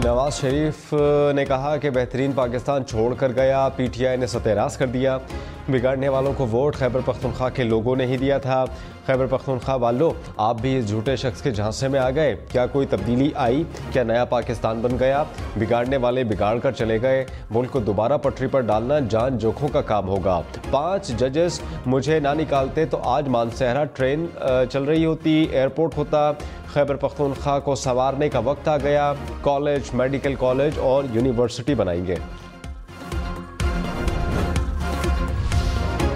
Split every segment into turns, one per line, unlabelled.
नवाज शरीफ ने कहा कि बेहतरीन पाकिस्तान छोड़कर गया, पीटीआई ने सत्यानाश कर दिया। बिगाड़ने वालों को वोट खैबर पख्तूनख्वा के लोगों ने ही दिया था। खैबर पख्तूनख्वा वालों, आप भी इस झूठे शख्स के झांसे में आ गए। क्या कोई तब्दीली आई? क्या नया पाकिस्तान बन गया? बिगाड़ने वाले बिगाड़ कर चले गए। मुल्क को दोबारा पटरी पर डालना जान जोखों का काम होगा। 5 जजेस मुझे ना निकालते तो आज मानसहरा ट्रेन चल रही होती, एयरपोर्ट होता। खैबर पख्तूनख्वा को संवारने का वक्त आ गया। कॉलेज, मेडिकल कॉलेज और यूनिवर्सिटी बनाएंगे।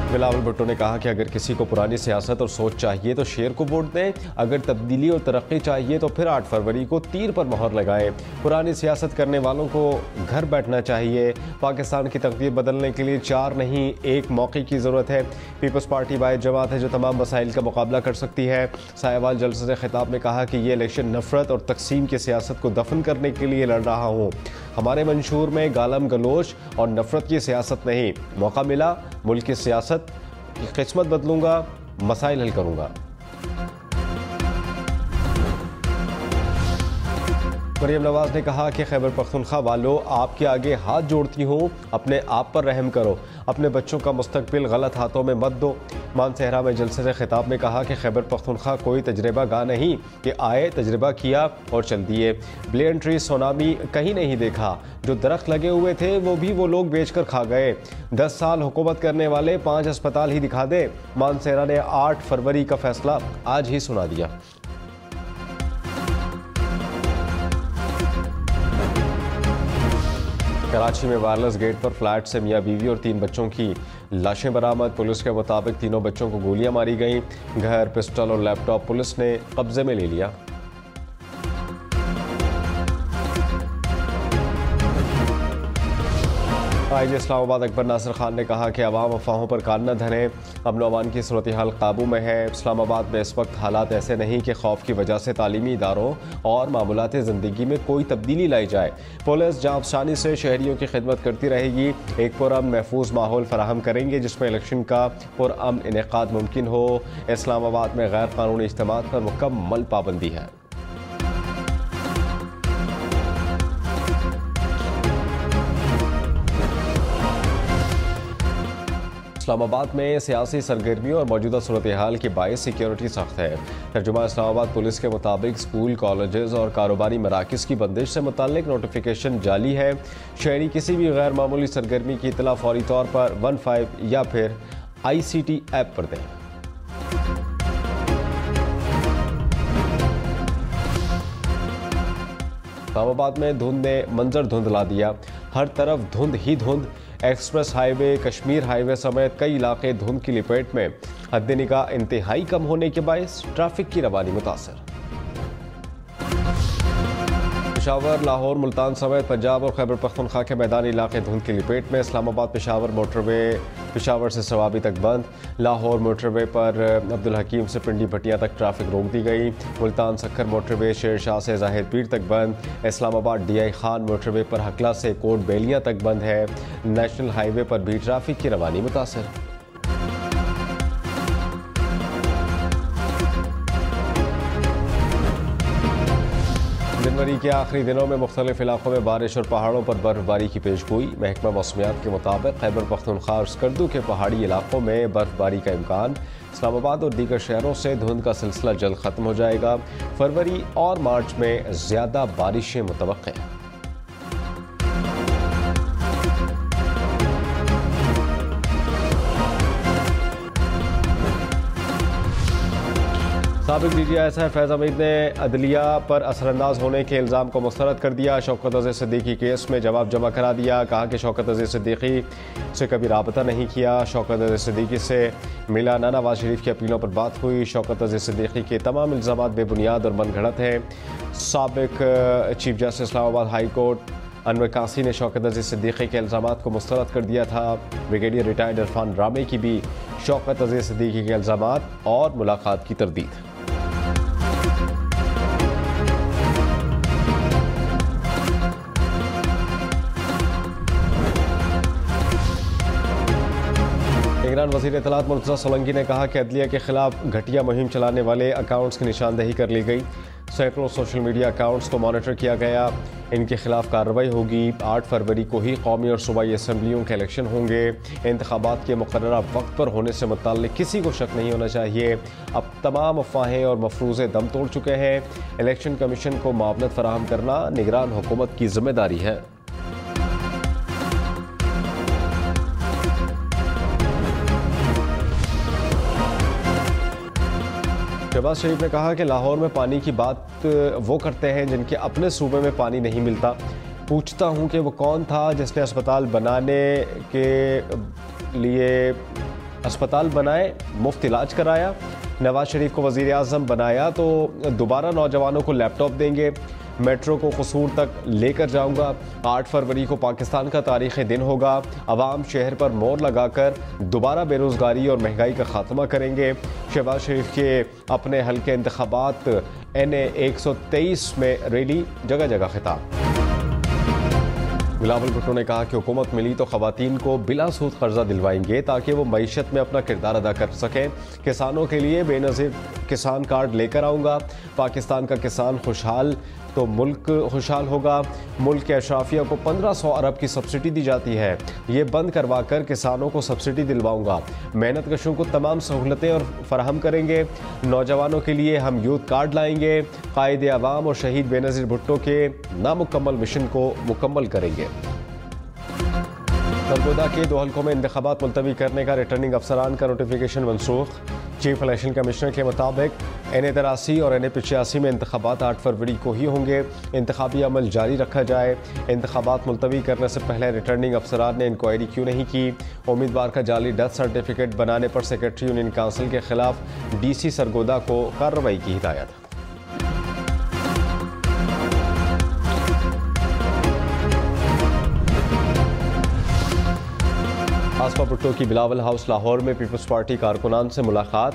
बिलावल भुट्टो ने कहा कि अगर किसी को पुरानी सियासत और सोच चाहिए तो शेर को वोट दें, अगर तब्दीली और तरक्की चाहिए तो फिर 8 फरवरी को तीर पर मोहर लगाएं। पुरानी सियासत करने वालों को घर बैठना चाहिए। पाकिस्तान की तकदीर बदलने के लिए 4 नहीं 1 मौके की ज़रूरत है। पीपल्स पार्टी वाहिद जमात है जो तमाम मसाइल का मुकाबला कर सकती है। साहिवाल जलसे से खिताब में कहा कि ये इलेक्शन नफरत और तकसीम की सियासत को दफन करने के लिए लड़ रहा हूँ। हमारे मंशूर में गालम गलोच और नफरत की सियासत नहीं। मौका मिला, मुल्क की सियासत की किस्मत बदलूंगा, मसाइल हल करूंगा। मरियम नवाज ने कहा कि खैबर पख्तूनख्वा वालों, आपके आगे हाथ जोड़ती हूँ, अपने आप पर रहम करो। अपने बच्चों का मुस्तकबिल गलत हाथों में मत दो। मानसहरा में जलसे से खिताब में कहा कि खैबर पख्तूनख्वा कोई तजर्बा गाह नहीं कि आए, तजर्बा किया और चल दिए। ब्लेन ट्री सोनामी कहीं नहीं देखा। जो दरख्त लगे हुए थे वो लोग बेचकर खा गए। 10 साल हुकूमत करने वाले 5 अस्पताल ही दिखा दे। मानसहरा ने 8 फरवरी का फैसला आज ही सुना दिया। कराची में वायरलेस गेट पर फ्लैट से मियां बीवी और 3 बच्चों की लाशें बरामद। पुलिस के मुताबिक तीनों बच्चों को गोलियां मारी गईं। घर, पिस्टल और लैपटॉप पुलिस ने कब्जे में ले लिया। आईजी इस्लामाबाद अकबर नासिर खान ने कहा कि अवाम अफवाहों पर कान न धरें। अमन अमान की सूरत हाल काबू में है। इस्लामाबाद में इस वक्त हालात ऐसे नहीं कि खौफ की वजह से तालीमी इदारों और मामूलात ज़िंदगी में कोई तब्दीली लाई जाए। पुलिस जांबशानी से शहरियों की खिदमत करती रहेगी। एक पुरअमन महफूज माहौल फराहम करेंगे जिसमें इलेक्शन का पुरअमन इनेकाद मुमकिन हो। इस्लामाबाद में गैर कानूनी इज्तिमात पर मुकम्मल पाबंदी है। इस्लामाबाद में सियासी सरगर्मी और मौजूदा सूरत हाल के बायस सिक्योरिटी सख्त है। तर्जुमा इस्लामाबाद पुलिस के मुताबिक स्कूल, कॉलेजेस और कारोबारी मराकज की बंदिश से मुताल्लिक नोटिफिकेशन जाली है। शहरी किसी भी गैर मामूली सरगर्मी की इतला फौरी तौर पर 15 या फिर ICT ऐप पर दें। इस्लामाबाद में धुंध ने मंजर धुंध ला दिया। हर तरफ धुंध ही धुंध। एक्सप्रेस हाईवे, कश्मीर हाईवे समेत कई इलाके धुंध की लपेट में। हद निगाह इंतहाई कम होने के बायस ट्रैफिक की रवानी मुतासर। पेशावर, लाहौर, मुल्तान समेत पंजाब और खैबर पख्तूनख्वा के मैदानी इलाके धुंध की लपेट में। इस्लामाबाद पेशावर मोटरवे पेशावर से सवाबी तक बंद। लाहौर मोटरवे पर अब्दुल हकीम से पिंडी भटिया तक ट्रैफिक रोक दी गई। मुल्तान सक्खर मोटरवे शेर शाह से जाहिर पीर तक बंद। इस्लामाबाद DI खान मोटरवे पर हकला से कोट बेलियाँ तक बंद है। नेशनल हाईवे पर भी ट्रैफिक की रवानी मुतासर। जनवरी के आखिरी दिनों में मुख्तलिफ इलाकों में बारिश और पहाड़ों पर बर्फबारी की पेशगोई। महकमा मौसमियात के मुताबिक खैबर पख्तूनख्वा और स्कर्दू के पहाड़ी इलाकों में बर्फबारी का इम्कान। इस्लामाबाद और दीगर शहरों से धुंध का सिलसिला जल्द खत्म हो जाएगा। फरवरी और मार्च में ज्यादा बारिशें मुतवक्के हैं। साबिक DGI फैज़ हमीद ने अदलिया पर असरअंदाज होने के इल्ज़ाम को मुस्तरद कर दिया। शौकत अज़ीज़ सिद्दीकी केस में जवाब जमा करा दिया। कहा कि शौकत अज़ीज़ सिद्दीकी से कभी राबता नहीं किया। शौकत अज़ीज़ सिद्दीकी से मिला ना नवाज शरीफ की अपीलों पर बात हुई। शौकत अज़ीज़ सिद्दीकी के तमाम इल्ज़ामात बेबुनियाद और मनगढ़ंत हैं। साबिक chief justice Islamabad high court Anwar कासी ने शौकत अज़ीज़ सिद्दीकी के इल्ज़ामात को मुस्तरद कर दिया था। ब्रिगेडियर रिटायर्ड इरफान रामे की भी शौकत अज़ीज़ सिद्दीकी के इल्ज़ामात और मुलाकात की तरदीद। निगरान वज़ीर इत्तलात मुर्तज़ा सोलंकी ने कहा कि अदलिया के खिलाफ घटिया मुहिम चलाने वाले अकाउंट्स की निशानदेही कर ली गई। सैकड़ों सोशल मीडिया अकाउंट्स को मॉनिटर किया गया। इनके खिलाफ कार्रवाई होगी। 8 फरवरी को ही कौमी और सूबाई असम्बलियों के इलेक्शन होंगे। इंतखाबात के मुकर्ररा वक्त पर होने से मुताल्लिक किसी को शक नहीं होना चाहिए। अब तमाम अफवाहें और मफरूज़े दम तोड़ चुके हैं। इलेक्शन कमीशन को मामलत फराहम करना निगरान हुकूमत की जिम्मेदारी है। शहबाज शरीफ ने कहा कि लाहौर में पानी की बात वो करते हैं जिनके अपने सूबे में पानी नहीं मिलता। पूछता हूं कि वो कौन था जिसने अस्पताल बनाने के लिए अस्पताल बनाए, मुफ्त इलाज कराया। नवाज शरीफ को वज़ीर आज़म बनाया तो दोबारा नौजवानों को लैपटॉप देंगे। मेट्रो को कसूर तक लेकर जाऊंगा। 8 फरवरी को पाकिस्तान का तारीख़ी दिन होगा। अवाम शहर पर मोहर लगाकर दोबारा बेरोज़गारी और महंगाई का खात्मा करेंगे। शहबाज शरीफ के अपने हल्के इंतखाबात NA 123 में रैली, जगह जगह खिताब। बिलावल भुट्टो ने कहा कि हुकूमत मिली तो खवातीन को बिला सूद कर्जा दिलवाएंगे ताकि वो मईशत में अपना किरदार अदा कर सकें। किसानों के लिए बेनज़ीर किसान कार्ड लेकर आऊँगा। पाकिस्तान का किसान खुशहाल तो मुल्क खुशहाल होगा। मुल्क के अशराफिया को 1500 अरब की सब्सिडी दी जाती है, ये बंद करवा कर किसानों को सब्सिडी दिलवाऊंगा। मेहनत कशों को तमाम सहूलतें और फराहम करेंगे। नौजवानों के लिए हम यूथ कार्ड लाएंगे। कायदे अवाम और शहीद बेनज़ीर भुट्टो के नामुकम्मल मिशन को मुकम्मल करेंगे। सरगोदा के 2 हल्कों में इंतखाबात मुलतवी करने का रिटर्निंग अफसरान का नोटिफिकेशन मनसूख। चीफ इलेक्शन कमिश्नर के मुताबिक NA 83 और NA 85 में इंतखाबात 8 फरवरी को ही होंगे। इंतखाबी अमल जारी रखा जाए। इंतखाबात मुलतवी करने से पहले रिटर्निंग अफसरान ने इंक्वायरी क्यों नहीं की। उम्मीदवार का जाली डेथ सर्टिफिकेट बनाने पर सेक्रेटरी यूनियन काउंसिल के खिलाफ DC सरगोदा को कार्रवाई की हिदायत। आसफा भुट्टो की बिलावल हाउस लाहौर में पीपल्स पार्टी कारकुनान से मुलाकात।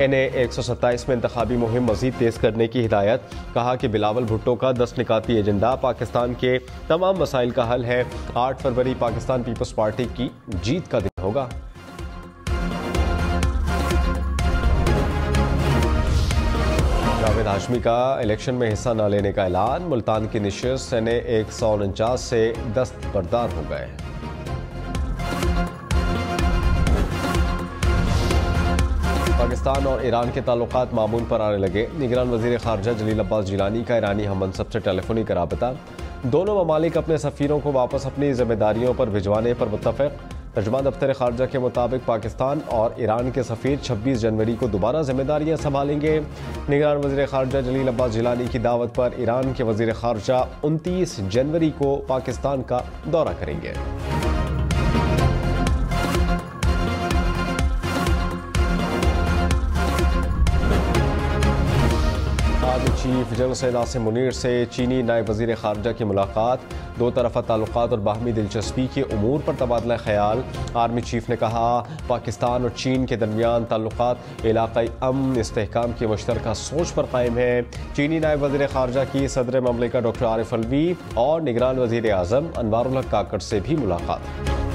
NA 127 में इंतखाबी मुहिम मजीद तेज करने की हिदायत। कहा कि बिलावल भुट्टो का 10 निकाती एजेंडा पाकिस्तान के तमाम मसाइल का हल है। 8 फरवरी पाकिस्तान पीपल्स पार्टी की जीत का दिन होगा। जावेद हाशमी का इलेक्शन में हिस्सा न लेने का ऐलान। मुल्तान की नशिस्त NA 149 से दस्तबरदार हो गए। पाकिस्तान और ईरान के ताल्लुकात मामूल पर आने लगे। निगरान वज़ीर ख़ारजा जलील अब्बास जिलानी का ईरानी हम मनसब से टेलीफोनिक राबता। दोनों ममालिक अपने सफ़ीरों को वापस अपनी ज़िम्मेदारियों पर भिजवाने पर मुत्तफ़िक़। तर्जुमान दफ्तर ख़ारजा के मुताबिक पाकिस्तान और ईरान के सफ़ीर 26 जनवरी को दोबारा ज़िम्मेदारियाँ संभालेंगे। निगरान वज़ीर ख़ारजा जलील अब्बास जिलानी की दावत पर ईरान के वज़ीर ख़ारजा 29 जनवरी को पाकिस्तान का दौरा करेंगे। चीफ जनरल सैयद आसिम मुनीर से चीनी नायब वज़ीर ख़ारजा की मुलाकात। दो तरफ़ा ताल्लुकात और बाहमी दिलचस्पी के उमूर पर तबादला ख्याल। आर्मी चीफ ने कहा पाकिस्तान और चीन के दरमियान ताल्लुकात इलाक़ाई अमन इस्तेहकाम की मुश्तरका सोच पर कायम है। चीनी नायब वज़ीर ख़ारजा की सदर ममलिका डॉक्टर आरिफ अलवी और निगरान वज़ीर आज़म अनवारुल हक काकड़ से भी मुलाकात।